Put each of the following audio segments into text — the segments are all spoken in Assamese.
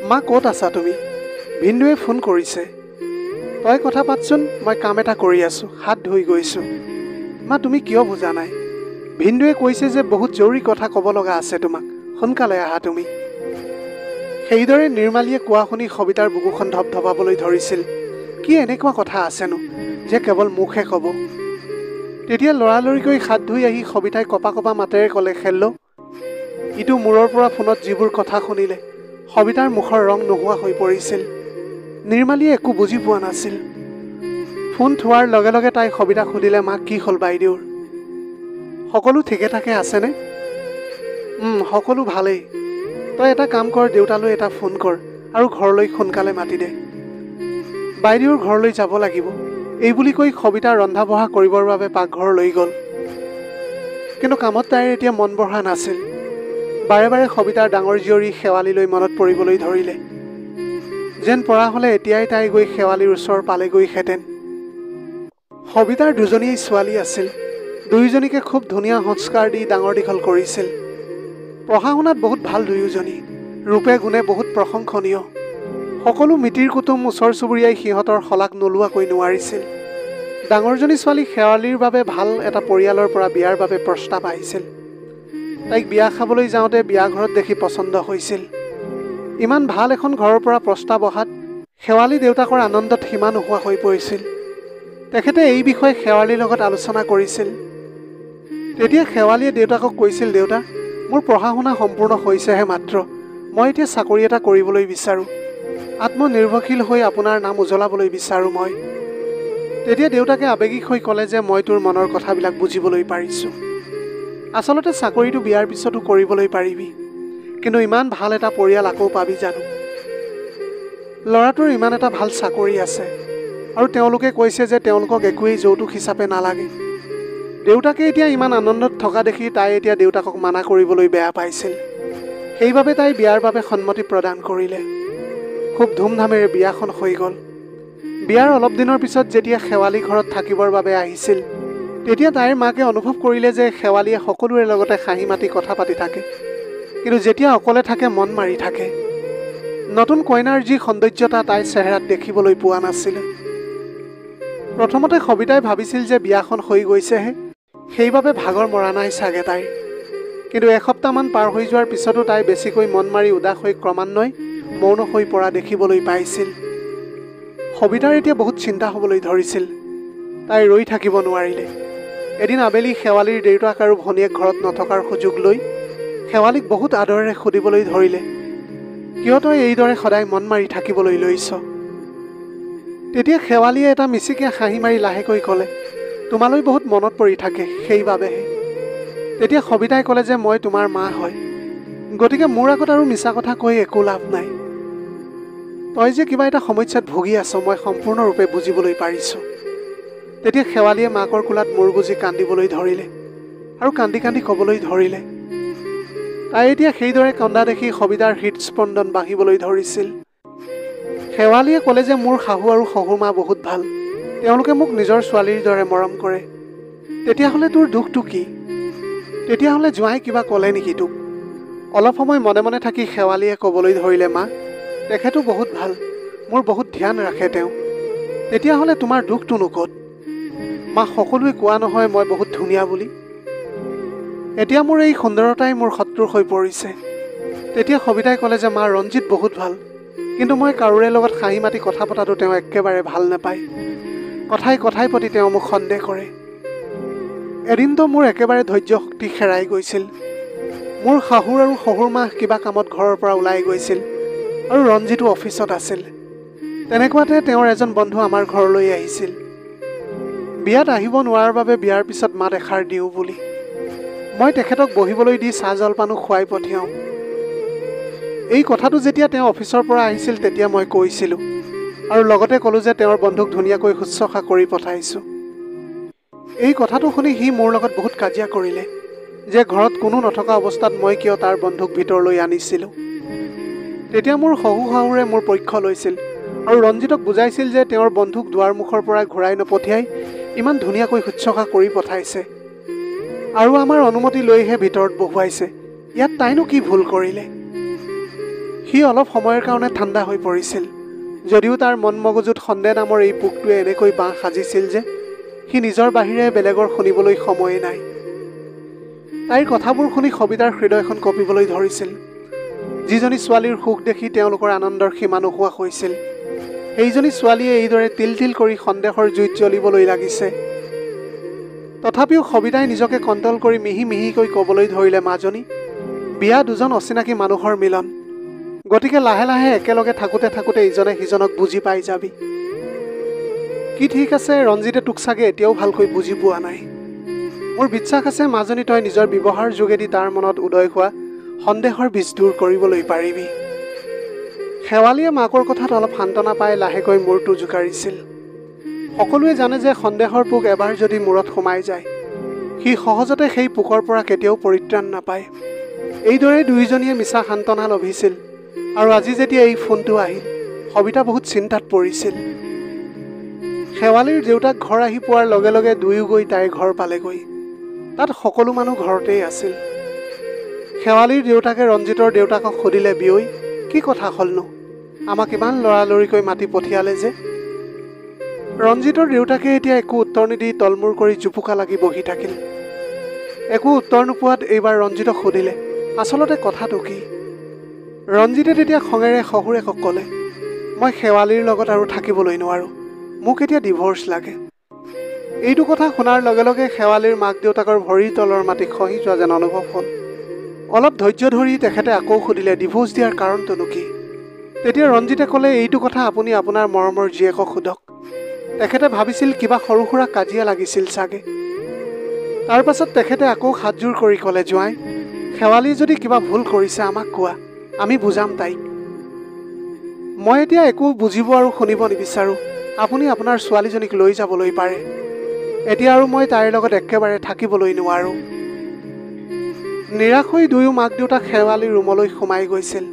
মা ক'ত আছা তুমি? ভিন্দুৱে ফোন কৰিছে। তই কথা পাতচোন, মই কাম এটা কৰি আছোঁ, হাত ধুই গৈছোঁ। মা তুমি কিয় বুজা নাই? ভিন্দুৱে কৈছে যে বহুত জৰুৰী কথা ক'ব লগা আছে তোমাক, সোনকালে আহা তুমি। সেইদৰে নিৰ্মালীয়ে কোৱা শুনি সবিতাৰ বুকুখন ধপধপাবলৈ ধৰিছিল। কি এনেকুৱা কথা আছেনো যে কেৱল মুখে ক'ব? তেতিয়া লৰালৰিকৈ হাত ধুই আহি সবিতাই কপা কপা মাতেৰে ক'লে, হেল্ল'। ইটো মূৰৰ পৰা ফোনত যিবোৰ কথা শুনিলে সবিতাৰ মুখৰ ৰং নোহোৱা হৈ পৰিছিল। নিৰ্মালীয়ে একো বুজি পোৱা নাছিল। ফোন থোৱাৰ লগে লগে তাই সবিতাক সুধিলে, মাক কি হ'ল বাইদেউৰ? সকলো ঠিকে ঠাকে আছেনে? সকলো ভালেই। তই এটা কাম কৰ, দেউতালৈ এটা ফোন কৰ আৰু ঘৰলৈ সোনকালে মাতি দে। বাইদেউৰ ঘৰলৈ যাব লাগিব। এই বুলি কৈ সবিতা ৰন্ধা বঢ়া কৰিবৰ বাবে পাকঘৰলৈ গ'ল। কিন্তু কামত তাইৰ এতিয়া মন বহা নাছিল। বাৰে বাৰে সবিতাৰ ডাঙৰ জীয়ৰী শেৱালিলৈ মনত পৰিবলৈ ধৰিলে। যেন পৰা হ'লে এতিয়াই তাই গৈ শেৱালিৰ ওচৰ পালেগৈহেঁতেন। সবিতাৰ দুজনীয়েই ছোৱালী আছিল। দুয়োজনীকে খুব ধুনীয়া সংস্কাৰ দি ডাঙৰ দীঘল কৰিছিল। পঢ়া শুনাত বহুত ভাল দুয়োজনী, ৰূপে গুণে বহুত প্ৰশংসনীয়। সকলো মিতিৰ কুটুম ওচৰ চুবুৰীয়াই সিহঁতৰ শলাগ নোলোৱাকৈ নোৱাৰিছিল। ডাঙৰজনী ছোৱালী শেৱালিৰ বাবে ভাল এটা পৰিয়ালৰ পৰা বিয়াৰ বাবে প্ৰস্তাৱ আহিছিল। তাইক বিয়া খাবলৈ যাওঁতে বিয়া ঘৰত দেখি পচন্দ হৈছিল। ইমান ভাল এখন ঘৰৰ পৰা প্ৰস্তাৱ অহাত শেৱালি দেউতাকৰ আনন্দত সীমা নোহোৱা হৈ পৰিছিল। তেখেতে এই বিষয়ে শেৱালিৰ লগত আলোচনা কৰিছিল। তেতিয়া শেৱালিয়ে দেউতাকক কৈছিল, দেউতা, মোৰ পঢ়া শুনা সম্পূৰ্ণ হৈছেহে মাত্ৰ। মই এতিয়া চাকৰি এটা কৰিবলৈ বিচাৰোঁ। আত্মনিৰ্ভৰশীল হৈ আপোনাৰ নাম উজ্বলাবলৈ বিচাৰোঁ মই। তেতিয়া দেউতাকে আৱেগিক হৈ ক'লে যে মই তোৰ মনৰ কথাবিলাক বুজিবলৈ পাৰিছোঁ। আচলতে চাকৰিটো বিয়াৰ পিছতো কৰিবলৈ পাৰিবি, কিন্তু ইমান ভাল এটা পৰিয়াল আকৌ পাবি জানো? ল'ৰাটোৰ ইমান এটা ভাল চাকৰি আছে আৰু তেওঁলোকে কৈছে যে তেওঁলোকক একোৱেই যৌতুক হিচাপে নালাগে। দেউতাকে এতিয়া ইমান আনন্দত থকা দেখি তাই এতিয়া দেউতাকক মানা কৰিবলৈ বেয়া পাইছিল। সেইবাবে তাই বিয়াৰ বাবে সন্মতি প্ৰদান কৰিলে। খুব ধুমধামেৰে বিয়াখন হৈ গ'ল। বিয়াৰ অলপ দিনৰ পিছত যেতিয়া শেৱালি ঘৰত থাকিবৰ বাবে আহিছিল, তেতিয়া তাইৰ মাকে অনুভৱ কৰিলে যে শেৱালিয়ে সকলোৰে লগতে হাঁহি মাতি কথা পাতি থাকে, কিন্তু যেতিয়া অকলে থাকে মন মাৰি থাকে। নতুন কইনাৰ যি সৌন্দৰ্যতা তাইৰ চেহেৰাত দেখিবলৈ পোৱা নাছিল। প্ৰথমতে সবিতাই ভাবিছিল যে বিয়াখন হৈ গৈছেহে, সেইবাবে ভাগৰ মৰা নাই চাগে তাইৰ। কিন্তু এসপ্তাহমান পাৰ হৈ যোৱাৰ পিছতো তাই বেছিকৈ মন মাৰি উদাস হৈ ক্ৰমান্বয়ে মৌন হৈ পৰা দেখিবলৈ পাইছিল। সবিতাৰ এতিয়া বহুত চিন্তা হ'বলৈ ধৰিছিল। তাই ৰৈ থাকিব নোৱাৰিলে। এদিন আবেলি শেৱালিৰ দেউতাক আৰু ভনীয়েক ঘৰত নথকাৰ সুযোগ লৈ শেৱালিক বহুত আদৰেৰে সুধিবলৈ ধৰিলে, কিয় তই এইদৰে সদায় মন মাৰি থাকিবলৈ লৈছ? তেতিয়া শেৱালিয়ে এটা মিচিকে হাঁহি মাৰি লাহেকৈ ক'লে, তোমালৈ বহুত মনত পৰি থাকে, সেইবাবেহে। তেতিয়া সবিতাই ক'লে যে মই তোমাৰ মা হয়, গতিকে মোৰ আগত আৰু মিছা কথা কৈ একো লাভ নাই। তই যে কিবা এটা সমস্যাত ভুগি আছ মই সম্পূৰ্ণৰূপে বুজিবলৈ পাৰিছোঁ। তেতিয়া শেৱালিয়ে মাকৰ কোলাত মূৰ গুজি কান্দিবলৈ ধৰিলে আৰু কান্দি কান্দি ক'বলৈ ধৰিলে। তাই এতিয়া সেইদৰে কন্দা দেখি সবিতাৰ হৃদস্পন্দন বাঢ়িবলৈ ধৰিছিল। শেৱালিয়ে ক'লে যে মোৰ শাহু আৰু শহুৰমা বহুত ভাল, তেওঁলোকে মোক নিজৰ ছোৱালীৰ দৰে মৰম কৰে। তেতিয়াহ'লে তোৰ দুখটো কি? তেতিয়াহ'লে জোঁৱাই কিবা ক'লে নেকি তোক? অলপ সময় মনে মনে থাকি শেৱালিয়ে ক'বলৈ ধৰিলে, মা, তেখেতো বহুত ভাল, মোৰ বহুত ধ্যান ৰাখে তেওঁ। তেতিয়াহ'লে তোমাৰ দুখটোনো ক'ত? মা, সকলোৱে কোৱা নহয় মই বহুত ধুনীয়া বুলি। এতিয়া মোৰ এই সুন্দৰতাই মোৰ শত্ৰু হৈ পৰিছে। তেতিয়া সবিতাই ক'লে যে মা, ৰঞ্জিত বহুত ভাল, কিন্তু মই কাৰোৰে লগত হাঁহি মাতি কথা পতাটো তেওঁ একেবাৰে ভাল নাপায়। কথাই কথাই প্ৰতি তেওঁ মোক সন্দেহ কৰে। এদিনতো মোৰ একেবাৰে ধৈৰ্য শক্তি হেৰাই গৈছিল। মোৰ শাহুৰ আৰু শহুৰমা কিবা কামত ঘৰৰ পৰা ওলাই গৈছিল আৰু ৰঞ্জিতো অফিচত আছিল। তেনেকুৱাতে তেওঁৰ এজন বন্ধু আমাৰ ঘৰলৈ আহিছিল। বিয়াত আহিব নোৱাৰাৰ বাবে বিয়াৰ পিছত মাত এষাৰ দিওঁ বুলি। মই তেখেতক বহিবলৈ দি চাহ জলপানো খুৱাই পঠিয়াওঁ। এই কথাটো যেতিয়া তেওঁ অফিচৰ পৰা আহিছিল তেতিয়া মই কৈছিলোঁ আৰু লগতে ক'লোঁ যে তেওঁৰ বন্ধুক ধুনীয়াকৈ শুশ্ৰূষা কৰি পঠাইছোঁ। এই কথাটো শুনি সি মোৰ লগত বহুত কাজিয়া কৰিলে যে ঘৰত কোনো নথকা অৱস্থাত মই কিয় তাৰ বন্ধুক ভিতৰলৈ আনিছিলোঁ। তেতিয়া মোৰ শহু শাহুৰে মোৰ পক্ষ লৈছিল আৰু ৰঞ্জিতক বুজাইছিল যে তেওঁৰ বন্ধুক দুৱাৰমুখৰ পৰা ঘূৰাই নপঠিয়াই ইমান ধুনীয়াকৈ শুশ্ৰূষা কৰি পঠাইছে আৰু আমাৰ অনুমতি লৈহে ভিতৰত বহুৱাইছে। ইয়াত তাইনো কি ভুল কৰিলে? সি অলপ সময়ৰ কাৰণে ঠাণ্ডা হৈ পৰিছিল, যদিও তাৰ মন মগজুত সন্দেহ নামৰ এই পোকটোৱে এনেকৈ বাঁহ সাজিছিল যে সি নিজৰ বাহিৰে বেলেগৰ শুনিবলৈ সময়েই নাই। তাইৰ কথাবোৰ শুনি সবিতাৰ হৃদয়খন কঁপিবলৈ ধৰিছিল। যিজনী ছোৱালীৰ সুখ দেখি তেওঁলোকৰ আনন্দৰ সীমা নোহোৱা হৈছিল, সেইজনী ছোৱালীয়ে এইদৰে তিল তিল কৰি সন্দেহৰ জুইত জ্বলিবলৈ লাগিছে। তথাপিও সবিতাই নিজকে কণ্ট্ৰল কৰি মিহি মিহিকৈ ক'বলৈ ধৰিলে, মাজনী, বিয়া দুজন অচিনাকি মানুহৰ মিলন, গতিকে লাহে লাহে একেলগে থাকোঁতে থাকোঁতে ইজনে সিজনক বুজি পাই যাবি। কি ঠিক আছে, ৰঞ্জিতে তোক চাগে এতিয়াও ভালকৈ বুজি পোৱা নাই। মোৰ বিশ্বাস আছে মাজনী, তই নিজৰ ব্যৱহাৰ যোগেদি তাৰ মনত উদয় হোৱা সন্দেহৰ বীজ দূৰ কৰিবলৈ পাৰিবি। শেৱালীয়ে মাকৰ কথাত অলপ সান্তনা পাই লাহেকৈ মূৰটো জোকাৰিছিল। সকলোৱে জানে যে সন্দেহৰ পোক এবাৰ যদি মূৰত সোমাই যায়, সি সহজতে সেই পোকৰ পৰা কেতিয়াও পৰিত্ৰাণ নাপায়। এইদৰে দুয়োজনীয়ে মিছা সান্তনা লভিছিল। আৰু আজি যেতিয়া এই ফোনটো আহিল, সবিতা বহুত চিন্তাত পৰিছিল। শেৱালীৰ দেউতাক ঘৰ আহি পোৱাৰ লগে লগে দুয়ো গৈ তাইৰ ঘৰ পালেগৈ। তাত সকলো মানুহ ঘৰতেই আছিল। শেৱালীৰ দেউতাকে ৰঞ্জিতৰ দেউতাকক সুধিলে, বিয়ৈ, কি কথা হ'লনো? আমাক ইমান লৰালৰিকৈ মাতি পঠিয়ালে যে? ৰঞ্জিতৰ দেউতাকে এতিয়া একো উত্তৰ নিদি তলমূৰ কৰি জুপুকা লাগি বহি থাকিল। একো উত্তৰ নোপোৱাত এইবাৰ ৰঞ্জিতক সুধিলে, আচলতে কথাটো কি? ৰঞ্জিতে তেতিয়া খঙেৰে শহুৰেকক ক'লে, মই শেৱালীৰ লগত আৰু থাকিবলৈ নোৱাৰোঁ, মোক এতিয়া ডিভ'ৰ্চ লাগে। এইটো কথা শুনাৰ লগে লগে শেৱালীৰ মাক দেউতাকৰ ভৰিৰ তলৰ মাটি খহি যোৱা যেন অনুভৱ হ'ল। অলপ ধৈৰ্য ধৰি তেখেতে আকৌ সুধিলে, ডিভ'ৰ্চ দিয়াৰ কাৰণটোনো কি? তেতিয়া ৰঞ্জিতে ক'লে, এইটো কথা আপুনি আপোনাৰ মৰমৰ জীয়েকক সোধক। তেখেতে ভাবিছিল কিবা সৰু সুৰা কাজিয়া লাগিছিল চাগে। তাৰ পাছত তেখেতে আকৌ হাতযোৰ কৰি ক'লে, জোঁৱাই, শেৱালীয়ে যদি কিবা ভুল কৰিছে আমাক কোৱা, আমি বুজাম তাইক। মই এতিয়া একো বুজিব আৰু শুনিব নিবিচাৰোঁ। আপুনি আপোনাৰ ছোৱালীজনীক লৈ যাবলৈ পাৰে। এতিয়া আৰু মই তাইৰ লগত একেবাৰে থাকিবলৈ নোৱাৰোঁ। নিৰাশ হৈ দুয়ো মাক দেউতাক শেৱালীৰ ৰুমলৈ সোমাই গৈছিল।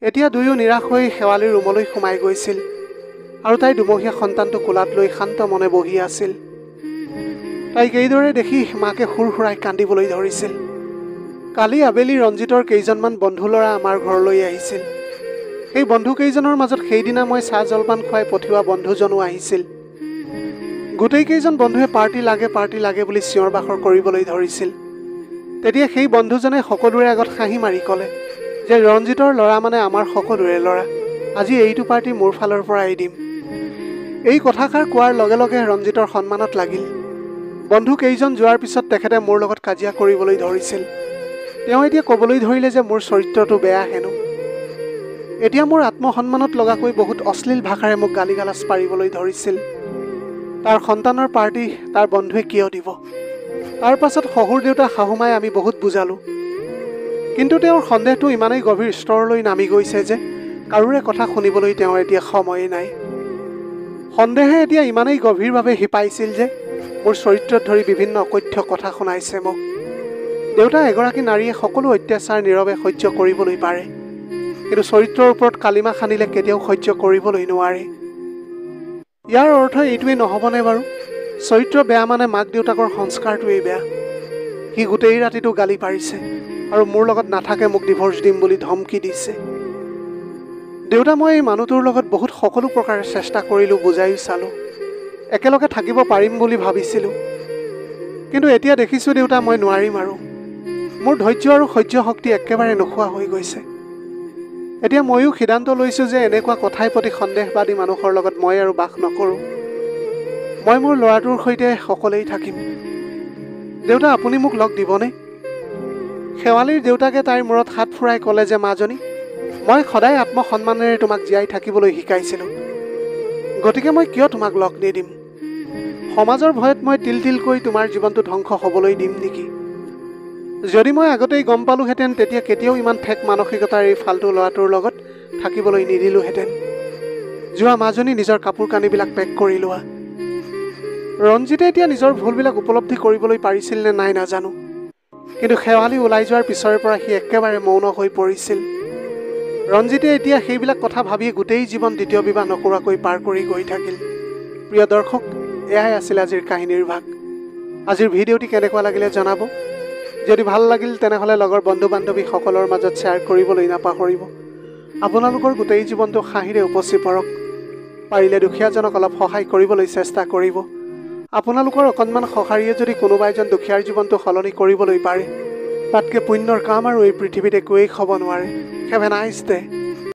এতিয়া দুয়ো নিৰাশ হৈ শেৱালীৰ ৰুমলৈ সোমাই গৈছিল আৰু তাই দুমহীয়া সন্তানটো কোলাত লৈ শান্ত মনে বহি আছিল। তাইক এইদৰে দেখি মাকে সুৰ সুৰাই কান্দিবলৈ ধৰিছিল। কালি আবেলি ৰঞ্জিতৰ কেইজনমান বন্ধু ল'ৰা আমাৰ ঘৰলৈ আহিছিল। সেই বন্ধুকেইজনৰ মাজত সেইদিনা মই চাহ জলপান খুৱাই পঠিওৱা বন্ধুজনো আহিছিল। গোটেইকেইজন বন্ধুৱে পাৰ্টি লাগে বুলি চিঞৰ বাখৰ কৰিবলৈ ধৰিছিল। তেতিয়া সেই বন্ধুজনে সকলোৰে আগত হাঁহি মাৰি ক'লে যে ৰঞ্জিতৰ ল'ৰা মানে আমাৰ সকলোৰে ল'ৰা, আজি এইটো পাৰ্টি মোৰ ফালৰ পৰাই দিম। এই কথাষাৰ কোৱাৰ লগে লগে ৰঞ্জিতৰ সন্মানত লাগিল। বন্ধু কেইজন যোৱাৰ পিছত তেখেতে মোৰ লগত কাজিয়া কৰিবলৈ ধৰিছিল। তেওঁ এতিয়া ক'বলৈ ধৰিলে যে মোৰ চৰিত্ৰটো বেয়া হেনো। এতিয়া মোৰ আত্মসন্মানত লগাকৈ বহুত অশ্লীল ভাষাৰে মোক গালি গালাজ পাৰিবলৈ ধৰিছিল। তাৰ সন্তানৰ পাৰ্টি তাৰ বন্ধুৱে কিয় দিব? তাৰ পাছত শহুৰ দেউতা শাহুমাই আমি বহুত বুজালোঁ, কিন্তু তেওঁৰ সন্দেহটো ইমানেই গভীৰ স্তৰলৈ নামি গৈছে যে কাৰোৰে কথা শুনিবলৈ তেওঁৰ এতিয়া সময়েই নাই। সন্দেহে এতিয়া ইমানেই গভীৰভাৱে শিপাইছিল যে মোৰ চৰিত্ৰত ধৰি বিভিন্ন অকথ্য কথা শুনাইছে মোক। দেউতা এগৰাকী নাৰীয়ে সকলো অত্যাচাৰ নীৰৱে সহ্য কৰিবলৈ পাৰে, কিন্তু চৰিত্ৰৰ ওপৰত কালিমা সানিলে কেতিয়াও সহ্য কৰিবলৈ নোৱাৰে। ইয়াৰ অৰ্থ এইটোৱেই নহ'বনে বাৰু? চৰিত্ৰ বেয়া মানে মাক দেউতাকৰ সংস্কাৰটোৱেই বেয়া। সি গোটেই ৰাতিটো গালি পাৰিছে আৰু মোৰ লগত নাথাকে মোক ডিভ'ৰ্চ দিম বুলি ধমকি দিছে। দেউতা, মই এই মানুহটোৰ লগত বহুত সকলো প্ৰকাৰে চেষ্টা কৰিলোঁ, বুজাইও চালোঁ, একেলগে থাকিব পাৰিম বুলি ভাবিছিলোঁ, কিন্তু এতিয়া দেখিছোঁ দেউতা মই নোৱাৰিম আৰু। মোৰ ধৈৰ্য আৰু সহ্য শক্তি একেবাৰে নোহোৱা হৈ গৈছে। এতিয়া ময়ো সিদ্ধান্ত লৈছোঁ যে এনেকুৱা কথাই প্ৰতি সন্দেহবাদী মানুহৰ লগত মই আৰু বাস নকৰোঁ। মই মোৰ ল'ৰাটোৰ সৈতে অকলেই থাকিম। দেউতা, আপুনি মোক লগ দিবনে? শেৱালীৰ দেউতাকে তাইৰ মূৰত হাত ফুৰাই ক'লে যে মাজনী, মই সদায় আত্মসন্মানেৰে তোমাক জীয়াই থাকিবলৈ শিকাইছিলোঁ, গতিকে মই কিয় তোমাক লগ নিদিম? সমাজৰ ভয়ত মই তিল তিলকৈ তোমাৰ জীৱনটো ধ্বংস হ'বলৈ দিম নেকি? যদি মই আগতেই গম পালোহেঁতেন তেতিয়া কেতিয়াও ইমান ঠেক মানসিকতাৰ এই ফাল্টু ল'ৰাটোৰ লগত থাকিবলৈ নিদিলোহেঁতেন। যোৱা মাজনী, নিজৰ কাপোৰ কানিবিলাক পেক কৰি লোৱা। ৰঞ্জিতে এতিয়া নিজৰ ভুলবিলাক উপলব্ধি কৰিবলৈ পাৰিছিল নে নাই নাজানো, কিন্তু শেৱালী ওলাই যোৱাৰ পিছৰে পৰা সি একেবাৰে মৌন হৈ পৰিছিল। ৰঞ্জিতে এতিয়া সেইবিলাক কথা ভাবি গোটেই জীৱন দ্বিতীয় বিবাহ নকৰাকৈ পাৰ কৰি গৈ থাকিল। প্ৰিয় দৰ্শক, এয়াই আছিল আজিৰ কাহিনীৰ ভাগ। আজিৰ ভিডিঅ'টি কেনেকুৱা লাগিলে জনাব। যদি ভাল লাগিল তেনেহ'লে লগৰ বন্ধু বান্ধৱীসকলৰ মাজত শ্বেয়াৰ কৰিবলৈ নাপাহৰিব আপোনালোকৰ গোটেই জীৱনটো হাঁহিৰে উপচি পৰক। পাৰিলে দুখীয়াজনক অলপ সহায় কৰিবলৈ চেষ্টা কৰিব। আপোনালোকৰ অকণমান সঁহাৰিয়ে যদি কোনোবা এজন দুখীয়াৰ জীৱনটো সলনি কৰিবলৈ পাৰে, তাতকৈ পুণ্যৰ কাম আৰু এই পৃথিৱীত একোৱেই হ'ব নোৱাৰে। Have a nice day.